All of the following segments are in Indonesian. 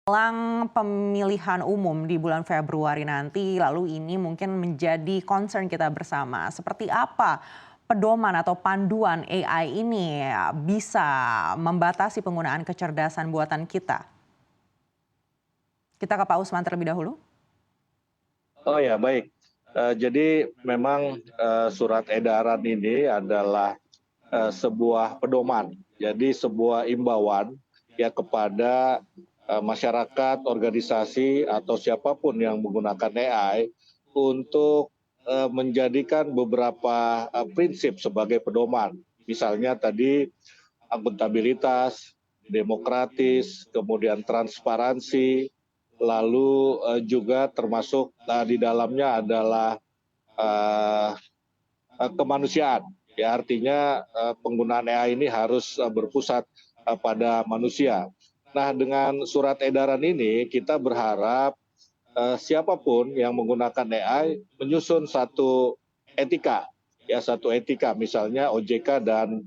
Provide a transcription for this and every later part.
Jelang pemilihan umum di bulan Februari nanti, lalu ini mungkin menjadi concern kita bersama. Seperti apa pedoman atau panduan AI ini bisa membatasi penggunaan kecerdasan buatan kita? Kita ke Pak Usman terlebih dahulu. Oh ya, baik. Jadi memang surat edaran ini adalah sebuah pedoman, jadi sebuah imbauan ya kepada masyarakat, organisasi atau siapapun yang menggunakan AI untuk menjadikan beberapa prinsip sebagai pedoman. Misalnya tadi akuntabilitas, demokratis, kemudian transparansi, lalu juga termasuk di dalamnya adalah eh, kemanusiaan. Ya, artinya penggunaan AI ini harus berpusat pada manusia. Nah, dengan surat edaran ini kita berharap siapapun yang menggunakan AI menyusun satu etika, ya satu etika, misalnya OJK dan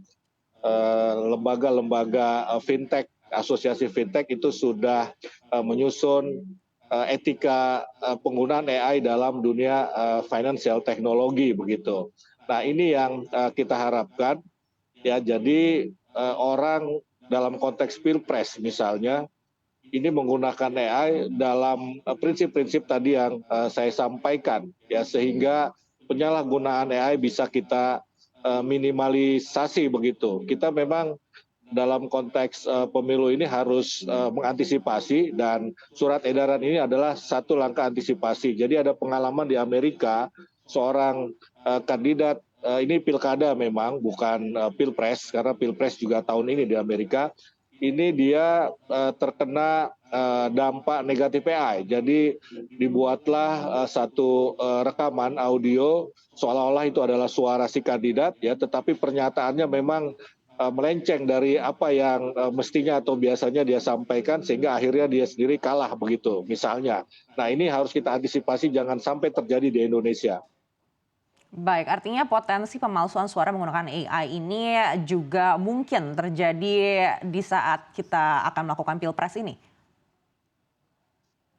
lembaga-lembaga fintech, asosiasi fintech itu sudah menyusun etika penggunaan AI dalam dunia financial teknologi begitu. Nah, ini yang kita harapkan ya. Jadi orang dalam konteks pilpres misalnya ini menggunakan AI dalam prinsip-prinsip tadi yang saya sampaikan ya, sehingga penyalahgunaan AI bisa kita minimalisasi begitu. Kita memang dalam konteks pemilu ini harus mengantisipasi, dan surat edaran ini adalah satu langkah antisipasi. Jadi ada pengalaman di Amerika, seorang kandidat, ini pilkada memang bukan pilpres, karena pilpres juga tahun ini di Amerika. Ini dia terkena dampak negatif AI. Jadi dibuatlah satu rekaman audio seolah-olah itu adalah suara si kandidat ya, tetapi pernyataannya memang melenceng dari apa yang mestinya atau biasanya dia sampaikan, sehingga akhirnya dia sendiri kalah begitu misalnya. Nah, ini harus kita antisipasi jangan sampai terjadi di Indonesia. Baik, artinya potensi pemalsuan suara menggunakan AI ini juga mungkin terjadi di saat kita akan melakukan pilpres ini.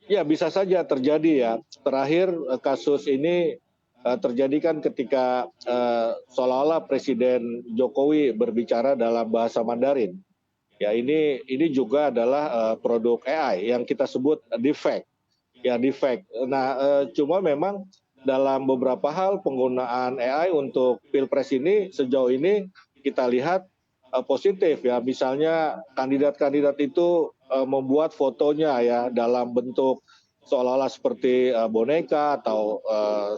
Ya, bisa saja terjadi ya. Terakhir kasus ini terjadi kan ketika seolah-olah Presiden Jokowi berbicara dalam bahasa Mandarin. Ya, ini juga adalah produk AI yang kita sebut deepfake. Ya, deepfake. Nah, cuma memang dalam beberapa hal penggunaan AI untuk pilpres ini sejauh ini kita lihat positif ya. Misalnya kandidat-kandidat itu membuat fotonya ya dalam bentuk seolah-olah seperti boneka atau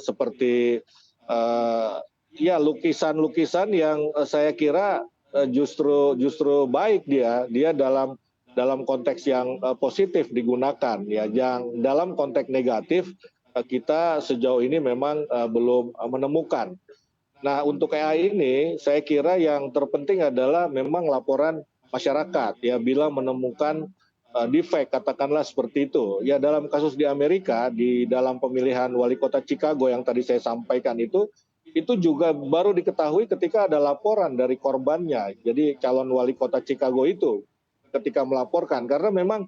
seperti eh, ya lukisan-lukisan yang saya kira justru baik. Dia dalam konteks yang positif digunakan ya. Yang dalam konteks negatif kita sejauh ini memang belum menemukan. Nah, untuk AI ini saya kira yang terpenting adalah memang laporan masyarakat ya bila menemukan defect, katakanlah seperti itu. Ya, dalam kasus di Amerika di dalam pemilihan wali kota Chicago yang tadi saya sampaikan itu juga baru diketahui ketika ada laporan dari korbannya. Jadi calon wali kota Chicago itu ketika melaporkan, karena memang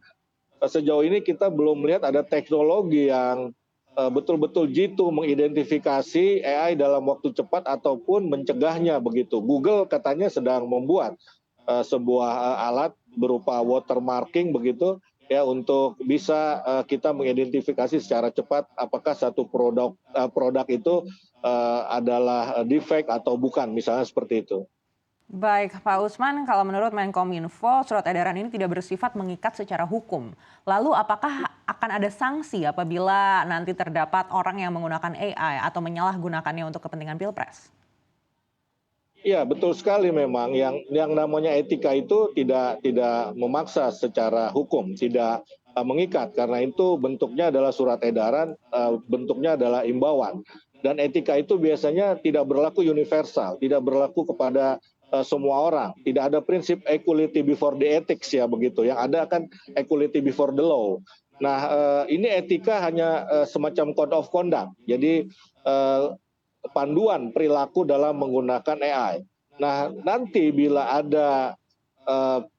sejauh ini kita belum melihat ada teknologi yang betul-betul jitu mengidentifikasi AI dalam waktu cepat ataupun mencegahnya begitu. Google katanya sedang membuat sebuah alat berupa watermarking begitu ya, untuk bisa kita mengidentifikasi secara cepat apakah satu produk itu adalah defect atau bukan, misalnya seperti itu. Baik, Pak Usman, kalau menurut Menkominfo, surat edaran ini tidak bersifat mengikat secara hukum. Lalu apakah akan ada sanksi apabila nanti terdapat orang yang menggunakan AI atau menyalahgunakannya untuk kepentingan pilpres? Iya, betul sekali. Memang yang namanya etika itu tidak memaksa secara hukum, tidak mengikat, karena itu bentuknya adalah surat edaran, bentuknya adalah imbauan. Dan etika itu biasanya tidak berlaku universal, tidak berlaku kepada semua orang. Tidak ada prinsip equality before the ethics ya begitu. Yang ada kan equality before the law. Nah, ini etika hanya semacam code of conduct. Jadi eh, panduan perilaku dalam menggunakan AI. Nah, nanti bila ada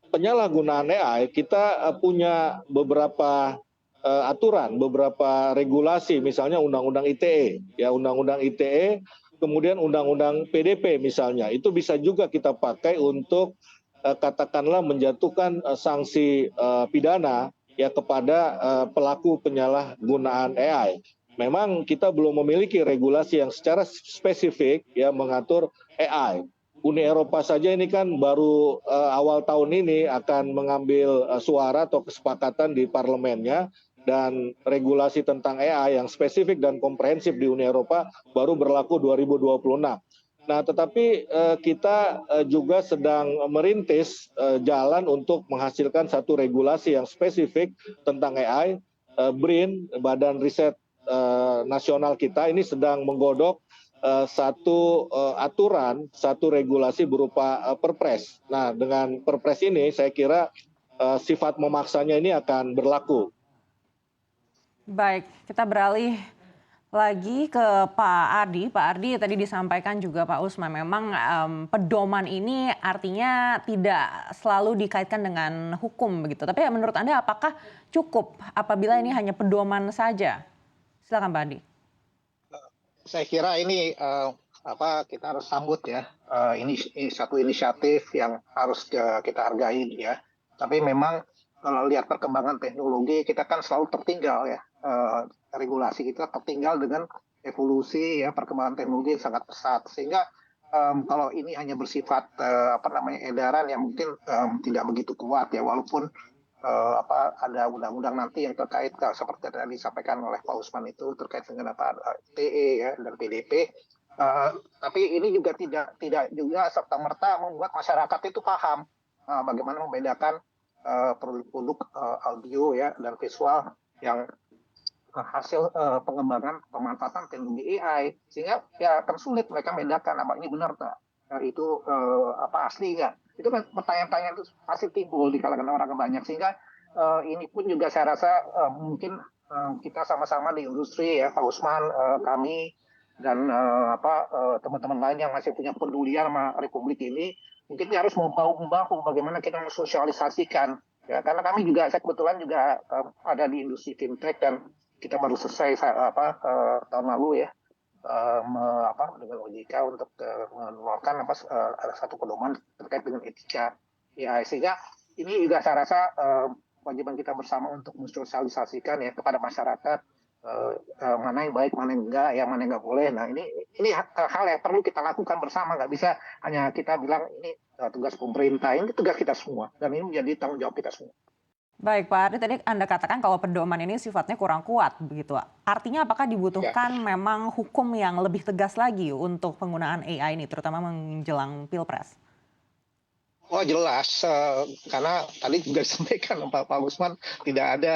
penyalahgunaan AI, kita punya beberapa aturan, beberapa regulasi, misalnya Undang-Undang ITE, ya Undang-Undang ITE, kemudian Undang-Undang PDP misalnya, itu bisa juga kita pakai untuk katakanlah menjatuhkan sanksi pidana ya kepada pelaku penyalahgunaan AI. Memang kita belum memiliki regulasi yang secara spesifik ya mengatur AI. Uni Eropa saja ini kan baru awal tahun ini akan mengambil suara atau kesepakatan di parlemennya, dan regulasi tentang AI yang spesifik dan komprehensif di Uni Eropa baru berlaku 2026. Nah, tetapi kita juga sedang merintis jalan untuk menghasilkan satu regulasi yang spesifik tentang AI. BRIN, Badan Riset Nasional kita, ini sedang menggodok satu aturan, satu regulasi berupa perpres. Nah, dengan perpres ini saya kira sifat memaksanya ini akan berlaku. Baik, kita beralih lagi ke Pak Ardi. Pak Ardi tadi disampaikan juga Pak Usman, memang pedoman ini artinya tidak selalu dikaitkan dengan hukum begitu. Tapi menurut Anda apakah cukup apabila ini hanya pedoman saja? Silakan Pak Ardi. Saya kira ini kita harus sambut ya. Ini satu inisiatif yang harus kita hargai ya. Tapi memang kalau lihat perkembangan teknologi, kita kan selalu tertinggal ya. Regulasi kita tertinggal dengan evolusi ya, perkembangan teknologi yang sangat pesat, sehingga kalau ini hanya bersifat edaran yang mungkin tidak begitu kuat ya, walaupun ada undang-undang nanti yang terkait seperti tadi disampaikan oleh Pak Usman itu terkait dengan TE ya dan PDP. Tapi ini juga tidak juga serta merta membuat masyarakat itu paham bagaimana membedakan produk-produk audio ya dan visual yang hasil pengembangan pemanfaatan teknologi AI, sehingga ya akan sulit mereka membedakan apa ini benar tak, itu asli nggak. Itu kan pertanyaan-pertanyaan itu pasti timbul di kalangan orang banyak, sehingga ini pun juga saya rasa mungkin kita sama-sama di industri ya, Pak Usman, kami dan teman-teman lain yang masih punya pedulian sama Republik ini, mungkin harus membahu bagaimana kita mensosialisasikan ya, karena kami juga, saya kebetulan juga ada di industri fintech dan kita baru selesai tahun lalu ya dengan OJK untuk mengeluarkan ada satu pedoman terkait dengan etika ya, sehingga ini juga saya rasa kewajiban kita bersama untuk mensosialisasikan ya kepada masyarakat mana yang baik, mana yang enggak, ya mana yang enggak boleh. Nah ini hal yang perlu kita lakukan bersama, nggak bisa hanya kita bilang ini tugas pemerintah, ini tugas kita semua dan ini menjadi tanggung jawab kita semua. Baik Pak Ardi, tadi Anda katakan kalau pedoman ini sifatnya kurang kuat begitu. Artinya apakah dibutuhkan memang hukum yang lebih tegas lagi untuk penggunaan AI ini, terutama menjelang Pilpres? Oh jelas, karena tadi juga disampaikan Pak Usman, tidak ada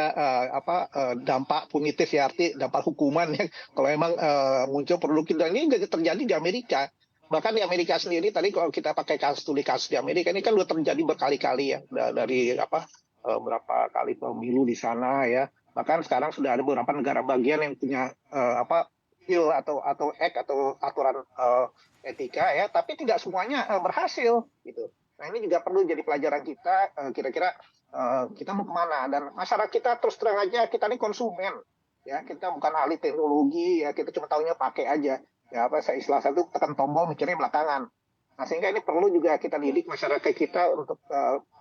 dampak punitif ya, arti dampak hukuman ya kalau memang muncul produk kita. Ini juga terjadi di Amerika. Bahkan di Amerika sendiri tadi kalau kita pakai kasus di Amerika ini kan sudah terjadi berkali-kali ya, dari berapa kali pemilu di sana ya. Bahkan sekarang sudah ada beberapa negara bagian yang punya bill atau act atau aturan etika ya, tapi tidak semuanya berhasil gitu. Nah ini juga perlu jadi pelajaran kita, kira-kira kita mau kemana, dan masyarakat kita terus terang aja kita ini konsumen ya, kita bukan ahli teknologi ya, kita cuma tahunya pakai aja ya, saya istilah satu tekan tombol mikirnya belakangan. Nah, sehingga ini perlu juga kita didik masyarakat kita untuk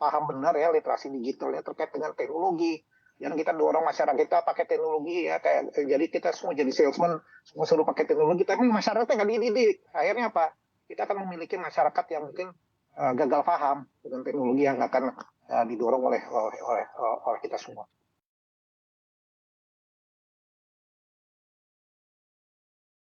paham benar ya literasi digitalnya terkait dengan teknologi. Yang kita dorong masyarakat kita pakai teknologi ya, kayak jadi kita semua jadi salesman, semua suruh pakai teknologi, tapi masyarakat nggak dididik. Akhirnya apa? Kita akan memiliki masyarakat yang mungkin gagal paham dengan teknologi yang akan didorong oleh kita semua.